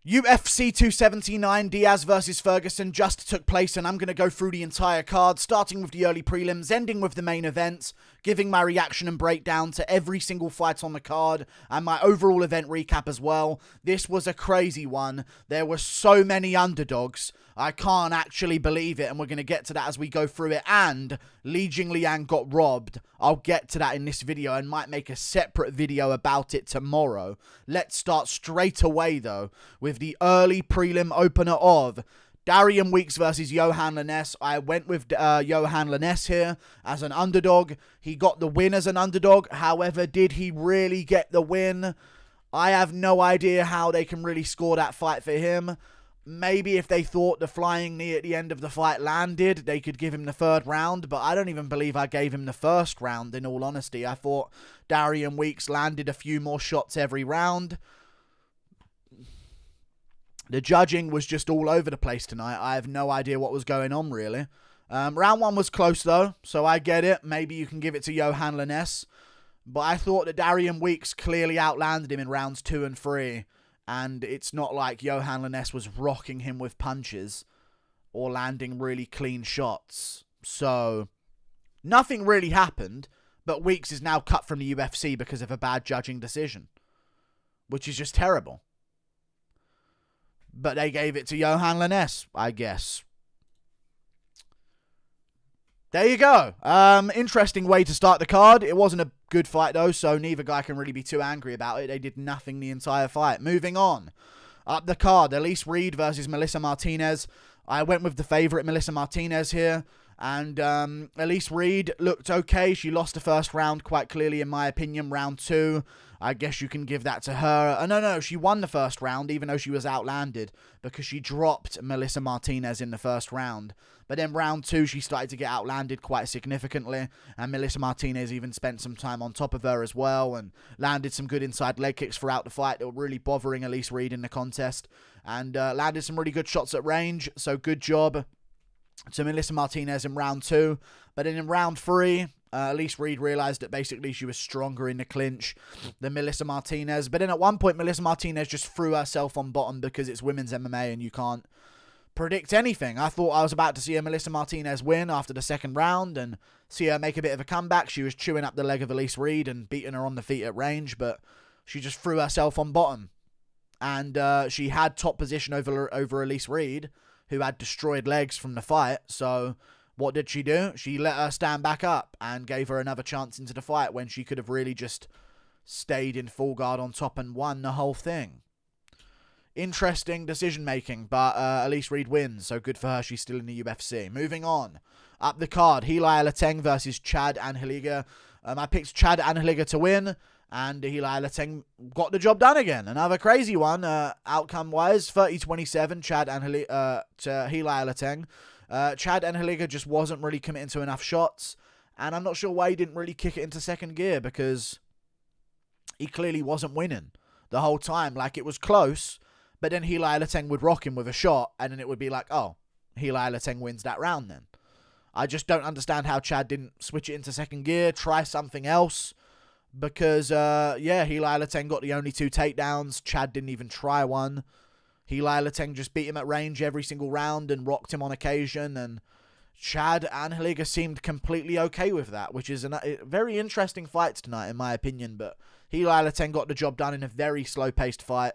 UFC 279 Diaz versus Ferguson just took place, and I'm going to go through the entire card, starting with the early prelims, ending with the main event, giving my reaction and breakdown to every single fight on the card, and my overall event recap as well. This was a crazy one. There were so many underdogs. I can't actually believe it, and we're going to get to that as we go through it. And Jingliang got robbed. I'll get to that in this video and might make a separate video about it tomorrow. Let's start straight away, though, with the early prelim opener of Darian Weeks versus Yohan Lainesse. I went with Yohan Lainesse here as an underdog. He got the win as an underdog. However, did he really get the win? I have no idea how they can really score that fight for him. Maybe if they thought the flying knee at the end of the fight landed, they could give him the third round, but I don't even believe I gave him the first round, in all honesty. I thought Darian Weeks landed a few more shots every round. The judging was just all over the place tonight. I have no idea what was going on, really. Round one was close, though, so I get it. Maybe you can give it to Yohan Lainesse, but I thought that Darian Weeks clearly outlanded him in rounds 2 and 3. And it's not like Yohan Lainesse was rocking him with punches or landing really clean shots. So, nothing really happened, but Weeks is now cut from the UFC because of a bad judging decision, which is just terrible. But they gave it to Yohan Lainesse, I guess. There you go. Interesting way to start the card. It wasn't a good fight, though, so neither guy can really be too angry about it. They did nothing the entire fight. Moving on. Up the card, Elise Reed versus Melissa Martinez. I went with the favourite, Melissa Martinez, here. And Elise Reed looked okay. She lost the first round quite clearly, in my opinion. Round 2, I guess you can give that to her. No, she won the first round, even though she was outlanded, because she dropped Melissa Martinez in the first round. But then round 2, she started to get outlanded quite significantly, and Melissa Martinez even spent some time on top of her as well, and landed some good inside leg kicks throughout the fight that were really bothering Elise Reed in the contest, and landed some really good shots at range, so good job to Melissa Martinez in round 2. But then in round 3, Elise Reed realised that basically she was stronger in the clinch than Melissa Martinez. But then at one point, Melissa Martinez just threw herself on bottom because it's women's MMA and you can't predict anything. I thought I was about to see a Melissa Martinez win after the second round and see her make a bit of a comeback. She was chewing up the leg of Elise Reed and beating her on the feet at range, but she just threw herself on bottom. And she had top position over Elise Reed, who had destroyed legs from the fight. So what did she do? She let her stand back up and gave her another chance into the fight when she could have really just stayed in full guard on top and won the whole thing. Interesting decision making, but Elise Reed wins, so good for her. She's still in the UFC. Moving on. Up the card, Heili Alateng versus Chad Anheliger. I picked Chad Anheliger to win, and Heili Alateng got the job done again. Another crazy one, outcome-wise, 30-27, Chad Anheliger to Heili Alateng. Chad Anheliger just wasn't really committing to enough shots, and I'm not sure why he didn't really kick it into second gear, because he clearly wasn't winning the whole time. Like, it was close, but then Heili Alateng would rock him with a shot, and then it would be like, oh, Heili Alateng wins that round then. I just don't understand how Chad didn't switch it into second gear, try something else, because, yeah, Heili Alateng got the only 2 takedowns. Chad didn't even try one. Heili Alateng just beat him at range every single round and rocked him on occasion, and Chad Anheliger seemed completely okay with that, which is a very interesting fight tonight, in my opinion, but Heili Alateng got the job done in a very slow-paced fight,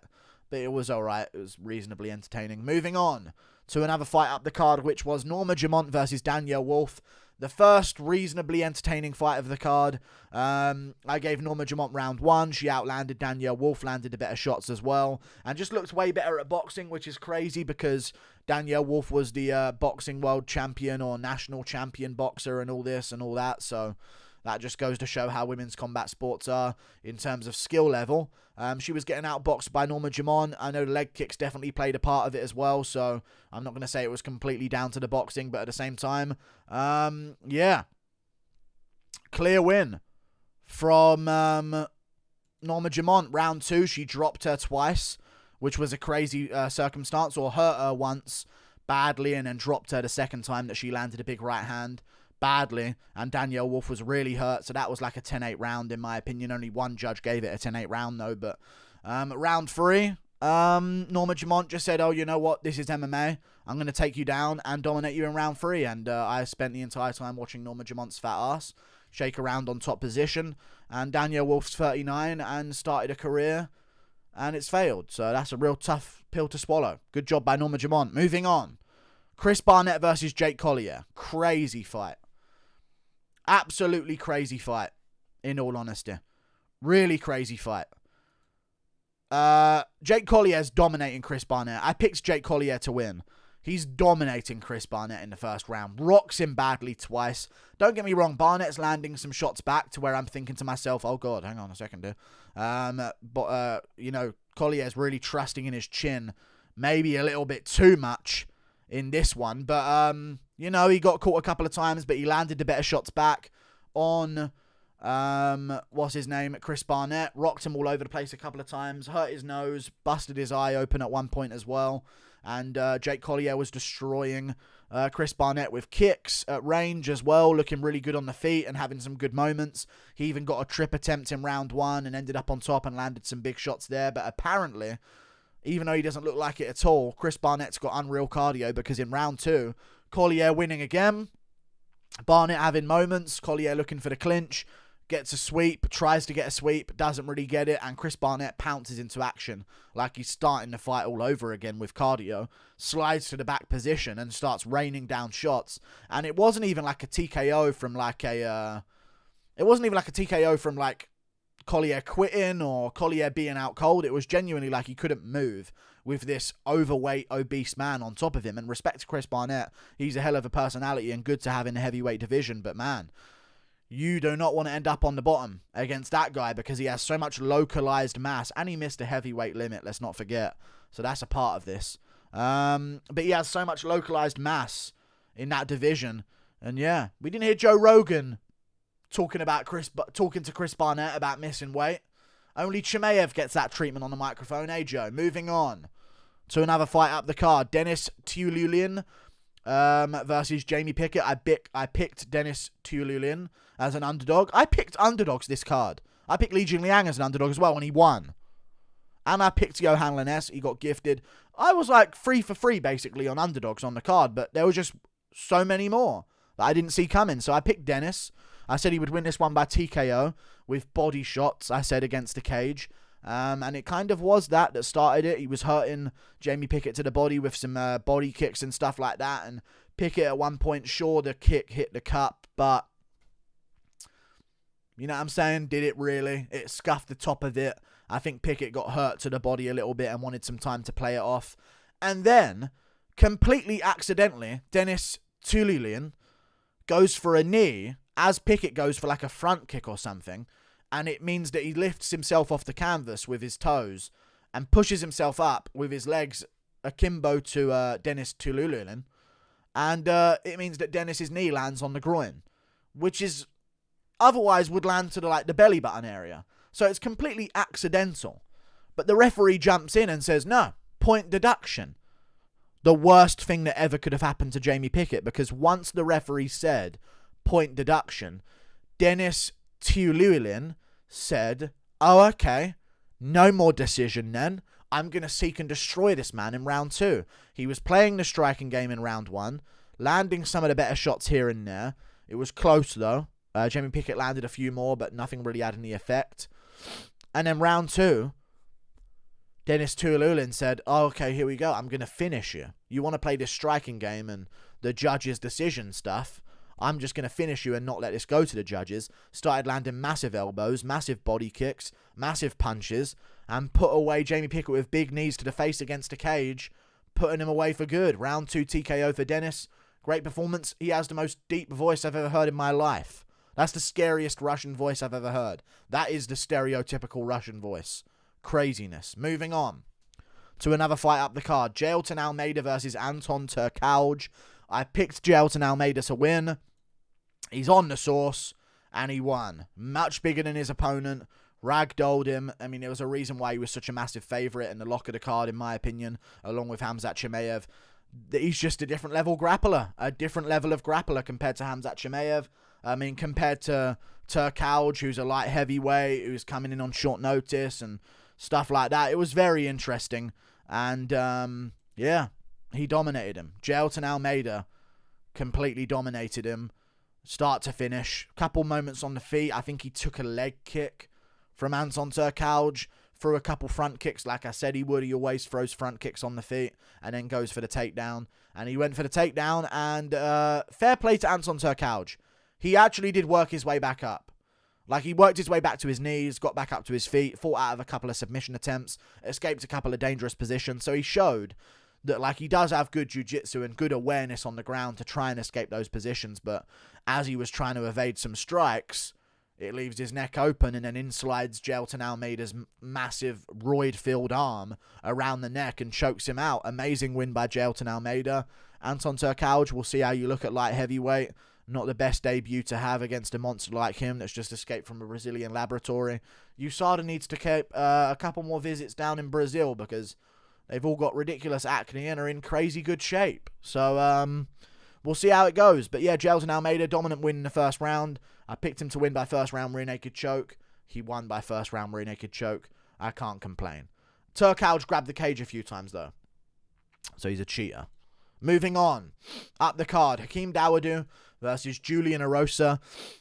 but it was alright. It was reasonably entertaining. Moving on to another fight up the card, which was Norma Dumont versus Danyelle Wolf. The first reasonably entertaining fight of the card. I gave Norma Dumont round 1. She outlanded Danyelle Wolf, landed the better shots as well, and just looked way better at boxing, which is crazy because Danyelle Wolf was the boxing world champion or national champion boxer and all this and all that, so that just goes to show how women's combat sports are in terms of skill level. She was getting outboxed by Norma Dumont. I know the leg kicks definitely played a part of it as well, so I'm not going to say it was completely down to the boxing, but at the same time, yeah. Clear win from Norma Dumont. Round 2, she dropped her twice, which was a crazy circumstance, or hurt her once badly and then dropped her the second time that she landed a big right hand badly, and Danyelle Wolf was really hurt, so that was like a 10-8 round in my opinion. Only one judge gave it a 10-8 round though, but round 3, Norma Dumont just said, oh, you know what? This is MMA. I'm going to take you down and dominate you in round 3. And I spent the entire time watching Norma Dumont's fat ass shake around on top position. And Danyelle Wolf's 39 and started a career. And it's failed. So that's a real tough pill to swallow. Good job by Norma Dumont. Moving on. Chris Barnett versus Jake Collier. Crazy fight. Absolutely crazy fight. In all honesty. Really crazy fight. Jake Collier's dominating Chris Barnett. I picked Jake Collier to win. He's dominating Chris Barnett in the first round. Rocks him badly twice. Don't get me wrong, Barnett's landing some shots back to where I'm thinking to myself, oh god, hang on a second dude. You know, Collier's really trusting in his chin. Maybe a little bit too much in this one. But, you know, he got caught a couple of times, but he landed the better shots back on... what's his name? Chris Barnett. Rocked him all over the place a couple of times. Hurt his nose. Busted his eye open at one point as well. And Jake Collier was destroying Chris Barnett with kicks at range as well. Looking really good on the feet and having some good moments. He even got a trip attempt in round 1 and ended up on top and landed some big shots there. But apparently, even though he doesn't look like it at all, Chris Barnett's got unreal cardio because in round 2, Collier winning again. Barnett having moments. Collier looking for the clinch. Gets a sweep, tries to get a sweep, doesn't really get it, and Chris Barnett pounces into action like he's starting the fight all over again with cardio, slides to the back position and starts raining down shots. And it wasn't even like a TKO from like Collier quitting or Collier being out cold. It was genuinely like he couldn't move with this overweight, obese man on top of him. And respect to Chris Barnett, he's a hell of a personality and good to have in the heavyweight division, but man, you do not want to end up on the bottom against that guy because he has so much localized mass and he missed a heavyweight limit, let's not forget. So that's a part of this. But he has so much localized mass in that division. And yeah, we didn't hear Joe Rogan talking to Chris Barnett about missing weight. Only Chimaev gets that treatment on the microphone, eh, Joe? Moving on to another fight up the card. Denis Tiuliulin versus Jamie Pickett. I picked Denis Tiuliulin as an underdog. I picked underdogs this card. I picked Jingliang as an underdog as well, and he won. And I picked Yohan Lainesse. He got gifted. I was like 3 for 3 basically on underdogs on the card, but there was just so many more that I didn't see coming. So I picked Denis. I said he would win this one by TKO with body shots, I said, against the cage. And it kind of was that started it. He was hurting Jamie Pickett to the body with some body kicks and stuff like that. And Pickett at one point, sure, the kick hit the cup, but you know what I'm saying? Did it really? It scuffed the top of it. I think Pickett got hurt to the body a little bit and wanted some time to play it off. And then, completely accidentally, Denis Tiuliulin goes for a knee as Pickett goes for like a front kick or something. And it means that he lifts himself off the canvas with his toes and pushes himself up with his legs akimbo to Denis Tiuliulin. And it means that Denis's knee lands on the groin, which is otherwise would land to the belly button area. So it's completely accidental. But the referee jumps in and says, no, point deduction. The worst thing that ever could have happened to Jamie Pickett, because once the referee said point deduction, Denis Tiuliulin said, oh, okay, no more decision then. I'm going to seek and destroy this man in round 2. He was playing the striking game in round 1, landing some of the better shots here and there. It was close, though. Jamie Pickett landed a few more, but nothing really had any effect. And then round 2, Denis Tiuliulin said, oh, okay, here we go. I'm going to finish you. You want to play this striking game and the judge's decision stuff. I'm just going to finish you and not let this go to the judges. Started landing massive elbows, massive body kicks, massive punches, and put away Jamie Pickett with big knees to the face against the cage, putting him away for good. Round 2 TKO for Denis. Great performance. He has the most deep voice I've ever heard in my life. That's the scariest Russian voice I've ever heard. That is the stereotypical Russian voice. Craziness. Moving on to another fight up the card. Jailton Almeida versus Anton Turkalj. I picked Jailton Almeida to win. He's on the sauce, and he won. Much bigger than his opponent. Ragdolled him. I mean, there was a reason why he was such a massive favourite in the lock of the card, in my opinion, along with Khamzat Chimaev. He's just a different level grappler. A different level of grappler compared to Khamzat Chimaev. I mean, compared to Turkalj, who's a light heavyweight, who's coming in on short notice and stuff like that. It was very interesting. And, yeah, he dominated him. Jailton Almeida completely dominated him. Start to finish. Couple moments on the feet. I think he took a leg kick from Anton Turkalj. Threw a couple front kicks like I said he would. He always throws front kicks on the feet and then goes for the takedown. And he went for the takedown. And fair play to Anton Turkalj. He actually did work his way back up. Like, he worked his way back to his knees, got back up to his feet, fought out of a couple of submission attempts, escaped a couple of dangerous positions. So he showed that, like, he does have good jiu-jitsu and good awareness on the ground to try and escape those positions. But as he was trying to evade some strikes, it leaves his neck open and then inslides Jailton Almeida's massive roid-filled arm around the neck and chokes him out. Amazing win by Jailton Almeida. Anton Turkalj, we'll see how you look at light heavyweight. Not the best debut to have against a monster like him that's just escaped from a Brazilian laboratory. USADA needs to keep a couple more visits down in Brazil because they've all got ridiculous acne and are in crazy good shape. So, we'll see how it goes. But yeah, Jailton Almeida, dominant win in the first round. I picked him to win by first round rear naked choke. He won by first round rear naked choke. I can't complain. Turkalj grabbed the cage a few times though. So he's a cheater. Moving on. Up the card. Hakeem Dawodu versus Julian Erosa.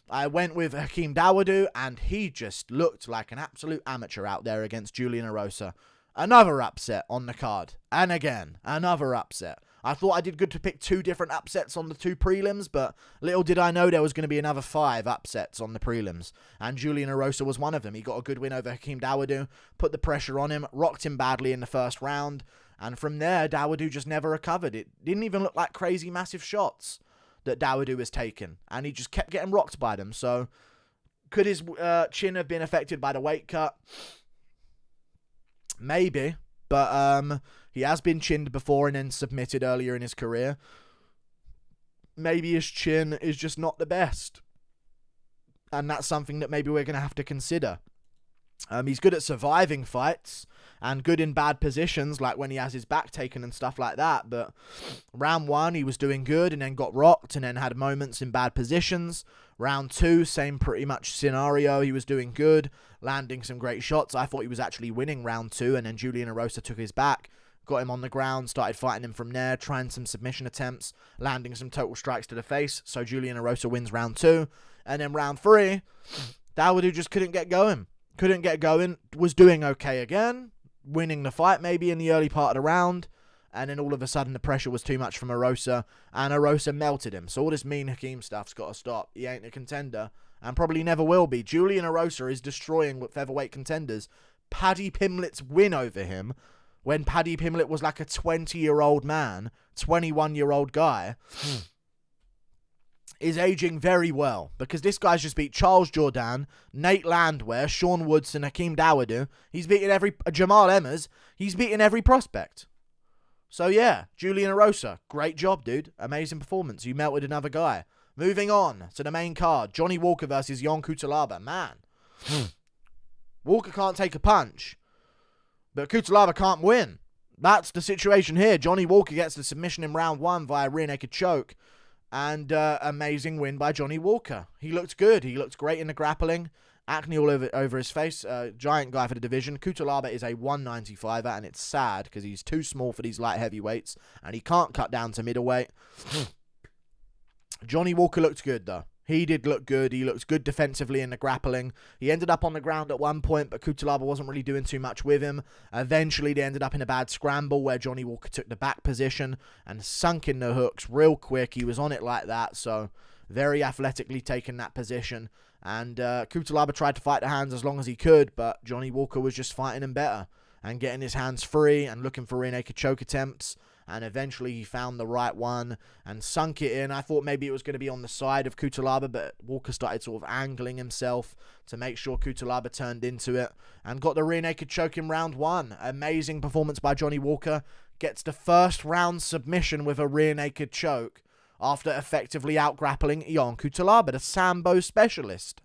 I went with Hakeem Dawodu, and he just looked like an absolute amateur out there against Julian Erosa. Another upset on the card. And again, another upset. I thought I did good to pick 2 different upsets on the 2 prelims, but little did I know there was going to be another 5 upsets on the prelims. And Julian Erosa was one of them. He got a good win over Hakeem Dawodu, put the pressure on him, rocked him badly in the first round, and from there, Dawodu just never recovered. It didn't even look like crazy massive shots that Dawodu was taking, and he just kept getting rocked by them. So, could his chin have been affected by the weight cut? Maybe, but he has been chinned before and then submitted earlier in his career. Maybe his chin is just not the best, and that's something that maybe we're going to have to consider. He's good at surviving fights and good in bad positions, like when he has his back taken and stuff like that. But round 1, he was doing good and then got rocked and then had moments in bad positions. Round 2, same pretty much scenario. He was doing good, landing some great shots. I thought he was actually winning round 2, and then Julian Erosa took his back, got him on the ground, started fighting him from there, trying some submission attempts, landing some total strikes to the face. So Julian Erosa wins round 2. And then round 3, Dawodu just couldn't get going. Couldn't get going, was doing okay again, winning the fight maybe in the early part of the round, and then all of a sudden the pressure was too much from Erosa, and Erosa melted him. So all this mean Hakeem stuff's got to stop. He ain't a contender, and probably never will be. Julian Erosa is destroying featherweight contenders. Paddy Pimblett's win over him, when Paddy Pimblett was like a 20-year-old man, 21-year-old guy, is aging very well, because this guy's just beat Charles Jourdain, Nate Landwehr, Sean Woodson, Hakeem Dawodu. He's beaten Jamal Emmers. He's beaten every prospect. So yeah, Julian Erosa, great job, dude. Amazing performance. You melted another guy. Moving on to the main card, Johnny Walker versus Yohan Cutelaba. Man, Walker can't take a punch, but Cutelaba can't win. That's the situation here. Johnny Walker gets the submission in round 1 via rear naked choke. And amazing win by Johnny Walker. He looked good. He looked great in the grappling. Acne all over his face. Giant guy for the division. Cutelaba is a 195er, and it's sad because he's too small for these light heavyweights, and he can't cut down to middleweight. Johnny Walker looked good, though. He did look good. He looked good defensively in the grappling. He ended up on the ground at one point, but Cutelaba wasn't really doing too much with him. Eventually, they ended up in a bad scramble where Johnny Walker took the back position and sunk in the hooks real quick. He was on it like that, so very athletically taking that position. And Cutelaba tried to fight the hands as long as he could, but Johnny Walker was just fighting him better and getting his hands free and looking for rear naked choke attempts. And eventually he found the right one and sunk it in. I thought maybe it was going to be on the side of Cutelaba, but Walker started sort of angling himself to make sure Cutelaba turned into it and got the rear naked choke in round 1. Amazing performance by Johnny Walker. Gets the first round submission with a rear naked choke after effectively out-grappling Yohan Cutelaba, the Sambo specialist.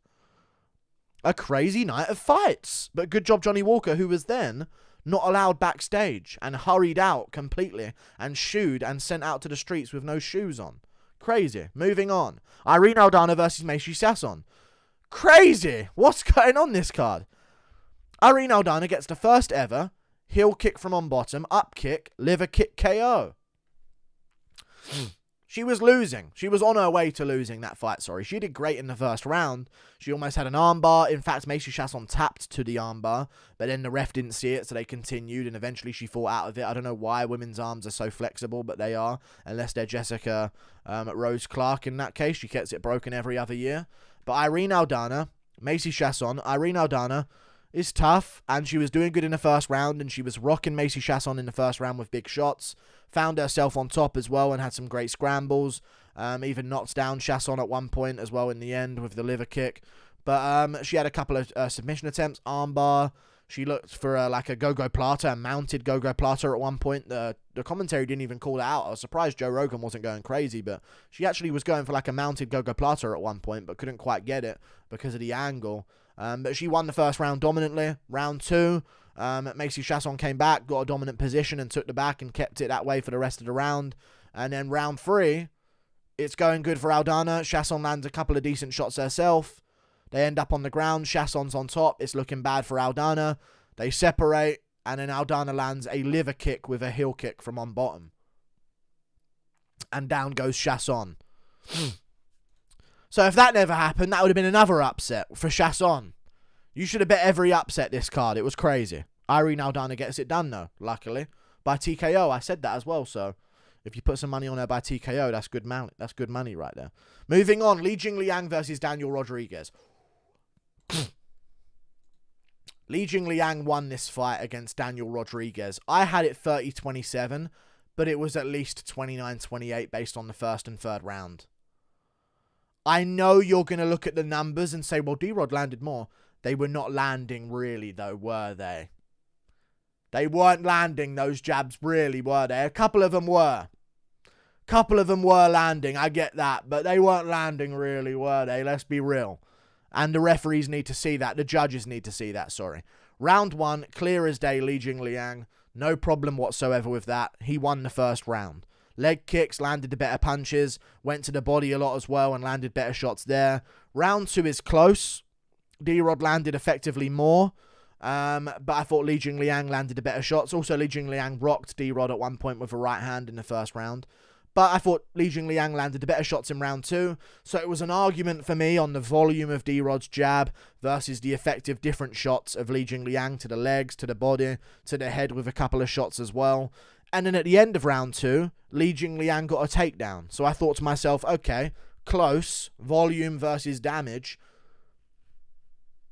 A crazy night of fights. But good job Johnny Walker, who was then not allowed backstage and hurried out completely and shooed and sent out to the streets with no shoes on. Crazy. Moving on. Irene Aldana versus Chiasson. Crazy. What's going on this card? Irene Aldana gets the first ever heel kick from on bottom, up kick, liver kick KO. She was losing. She was on her way to losing that fight, sorry. She did great in the first round. She almost had an armbar. In fact, Macy Chiasson tapped to the armbar, but then the ref didn't see it, so they continued, and eventually she fought out of it. I don't know why women's arms are so flexible, but they are, unless they're Jessica Rose Clark in that case. She gets it broken every other year. But Irene Aldana, Macy Chiasson, Irene Aldana is tough, and she was doing good in the first round, and she was rocking Macy Chiasson in the first round with big shots. Found herself on top as well and had some great scrambles. Even knocked down Chiasson at one point as well in the end with the liver kick. But she had a couple of submission attempts, armbar. She looked for like a go-go plata, a mounted go-go plata at one point. The commentary didn't even call it out. I was surprised Joe Rogan wasn't going crazy, but she actually was going for like a mounted go-go plata at one point, but couldn't quite get it because of the angle. But she won the first round dominantly. Round 2, Macy Chiasson came back, got a dominant position and took the back and kept it that way for the rest of the round. And then round 3, it's going good for Aldana. Chiasson lands a couple of decent shots herself. They end up on the ground. Chiasson's on top. It's looking bad for Aldana. They separate, and then Aldana lands a liver kick with a heel kick from on bottom. And down goes Chiasson. So if that never happened, that would have been another upset for Chiasson. You should have bet every upset this card. It was crazy. Irene Aldana gets it done, though, luckily. By TKO, I said that as well, so if you put some money on her by TKO, that's good money. That's good money right there. Moving on, Jingliang versus Daniel Rodriguez. Jingliang won this fight against Daniel Rodriguez. I had it 30-27, but it was at least 29-28 based on the first and third round. I know you're going to look at the numbers and say, well, D-Rod landed more. They were not landing really, though, were they? They weren't landing those jabs really, were they? A couple of them were. Couple of them were landing, I get that, but they weren't landing really, were they? Let's be real. And the referees need to see that. The judges need to see that, sorry. Round 1, clear as day, Jingliang. No problem whatsoever with that. He won the first round. Leg kicks, landed the better punches, went to the body a lot as well and landed better shots there. Round 2 is close. D-Rod landed effectively more. But I thought Jingliang landed the better shots. Also, Jingliang rocked D-Rod at one point with a right hand in the first round. But I thought Jingliang landed the better shots in round 2. So it was an argument for me on the volume of D-Rod's jab versus the effective different shots of Jingliang to the legs, to the body, to the head with a couple of shots as well. And then at the end of round 2, Jingliang got a takedown. So I thought to myself, okay, close, volume versus damage.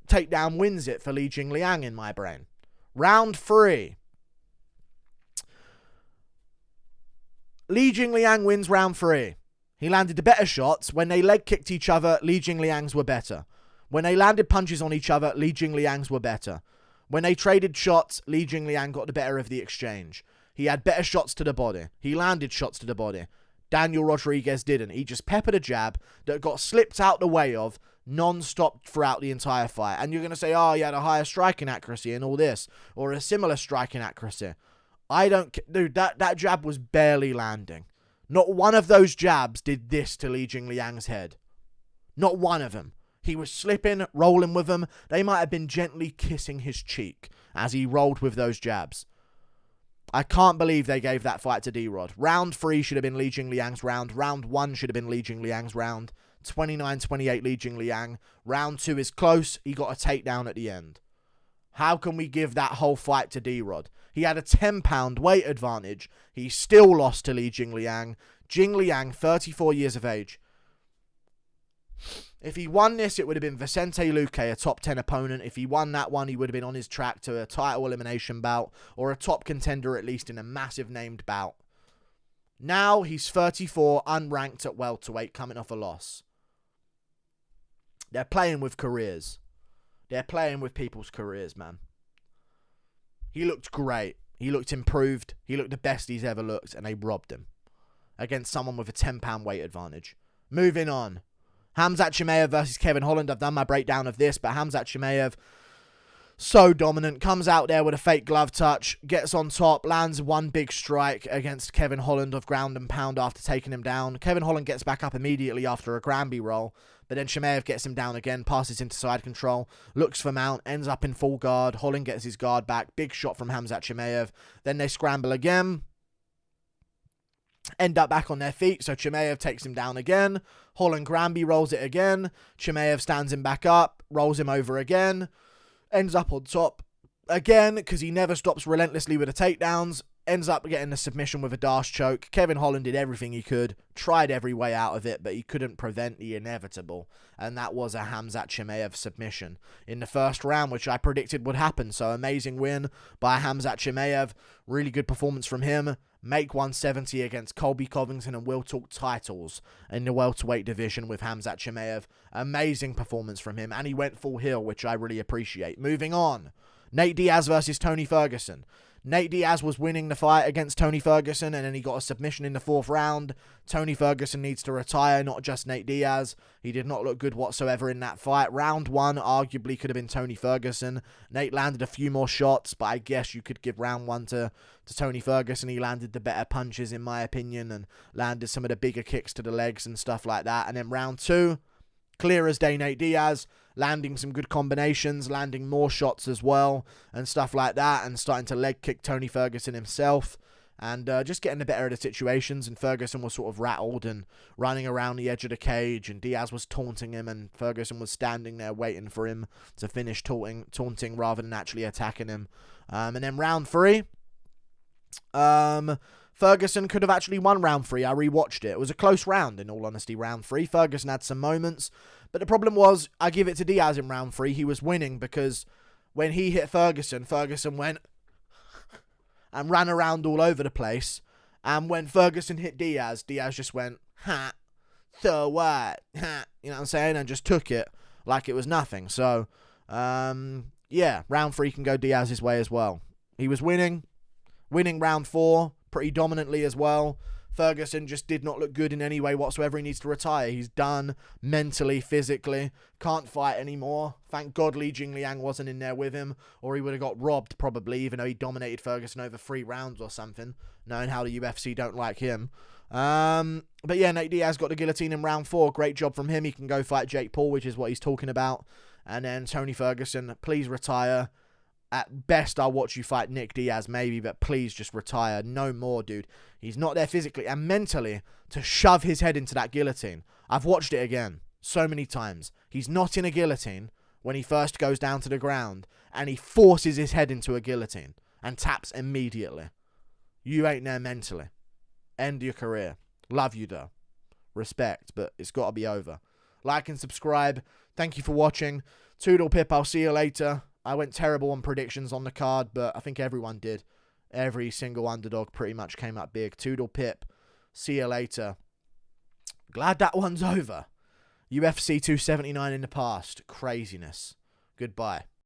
Takedown wins it for Jingliang in my brain. Round 3. Jingliang wins round 3. He landed the better shots. When they leg kicked each other, Jingliang's were better. When they landed punches on each other, Jingliang's were better. When they traded shots, Jingliang got the better of the exchange. He had better shots to the body. He landed shots to the body. Daniel Rodriguez didn't. He just peppered a jab that got slipped out the way of non-stop throughout the entire fight. And you're going to say, oh, he had a higher striking accuracy and all this, or a similar striking accuracy. I don't... Dude, that jab was barely landing. Not one of those jabs did this to Jingliang's head. Not one of them. He was slipping, rolling with them. They might have been gently kissing his cheek as he rolled with those jabs. I can't believe they gave that fight to D-Rod. Round 3 should have been Jingliang's round. Round 1 should have been Jingliang's round. 29-28 Jingliang. Round 2 is close. He got a takedown at the end. How can we give that whole fight to D-Rod? He had a 10-pound weight advantage. He still lost to Jingliang. Jingliang, 34 years of age. If he won this, it would have been Vicente Luque, a top 10 opponent. If he won that one, he would have been on his track to a title elimination bout, or a top contender at least in a massive named bout. Now he's 34, unranked at welterweight, coming off a loss. They're playing with careers. They're playing with people's careers, man. He looked great. He looked improved. He looked the best he's ever looked, and they robbed him against someone with a 10-pound weight advantage. Moving on. Khamzat Chimaev versus Kevin Holland. I've done my breakdown of this, but Khamzat Chimaev So dominant, comes out there with a fake glove touch, gets on top, lands one big strike against Kevin Holland of ground and pound after taking him down. Kevin Holland gets back up immediately after a Granby roll, but then Chimaev gets him down again, passes into side control, looks for mount, ends up in full guard. Holland gets his guard back, big shot from Khamzat Chimaev. Then they scramble again, end up back on their feet, so Chimaev takes him down again. Holland Granby rolls it again. Chimaev stands him back up, rolls him over again. Ends up on top again because he never stops relentlessly with the takedowns. Ends up getting the submission with a dash choke. Kevin Holland did everything he could, tried every way out of it, but he couldn't prevent the inevitable. And that was a Khamzat Chimaev submission in the first round, which I predicted would happen. So amazing win by Khamzat Chimaev. Really good performance from him. Make 170 against Colby Covington and will talk titles in the welterweight division with Khamzat Chimaev. Amazing performance from him, and he went full heel, which I really appreciate. Moving on, Nate Diaz versus Tony Ferguson. Nate Diaz was winning the fight against Tony Ferguson, and then he got a submission in the 4th round. Tony Ferguson needs to retire, not just Nate Diaz. He did not look good whatsoever in that fight. Round 1 arguably could have been Tony Ferguson. Nate landed a few more shots, but I guess you could give round 1 to Tony Ferguson. He landed the better punches, in my opinion, and landed some of the bigger kicks to the legs and stuff like that. And then round 2, clear as day Nate Diaz, landing some good combinations, landing more shots as well, and stuff like that, and starting to leg kick Tony Ferguson himself, and just getting the better of the situations. And Ferguson was sort of rattled and running around the edge of the cage, and Diaz was taunting him, and Ferguson was standing there waiting for him to finish taunting rather than actually attacking him. And then round 3, Ferguson could have actually won round 3. I rewatched it. It was a close round, in all honesty, round 3. Ferguson had some moments, but the problem was, I give it to Diaz in round 3. He was winning because when he hit Ferguson, Ferguson went and ran around all over the place. And when Ferguson hit Diaz, Diaz just went, ha, so what, ha, you know what I'm saying? And just took it like it was nothing. So, yeah, round 3 can go Diaz's way as well. He was winning round 4 pretty dominantly as well. Ferguson just did not look good in any way whatsoever. He needs to retire. He's done mentally, physically. Can't fight anymore. Thank God Li Jingliang wasn't in there with him, or he would have got robbed probably, even though he dominated Ferguson over 3 rounds or something, knowing how the UFC don't like him. But yeah, Nate Diaz got the guillotine in round 4. Great job from him. He can go fight Jake Paul, which is what he's talking about. And then Tony Ferguson, please retire. At best, I'll watch you fight Nick Diaz, maybe, but please just retire. No more, dude. He's not there physically and mentally to shove his head into that guillotine. I've watched it again so many times. He's not in a guillotine when he first goes down to the ground, and he forces his head into a guillotine and taps immediately. You ain't there mentally. End your career. Love you, though. Respect, but it's got to be over. Like and subscribe. Thank you for watching. Toodle pip, I'll see you later. I went terrible on predictions on the card, but I think everyone did. Every single underdog pretty much came up big. Toodle pip. See you later. Glad that one's over. UFC 279 in the past. Craziness. Goodbye.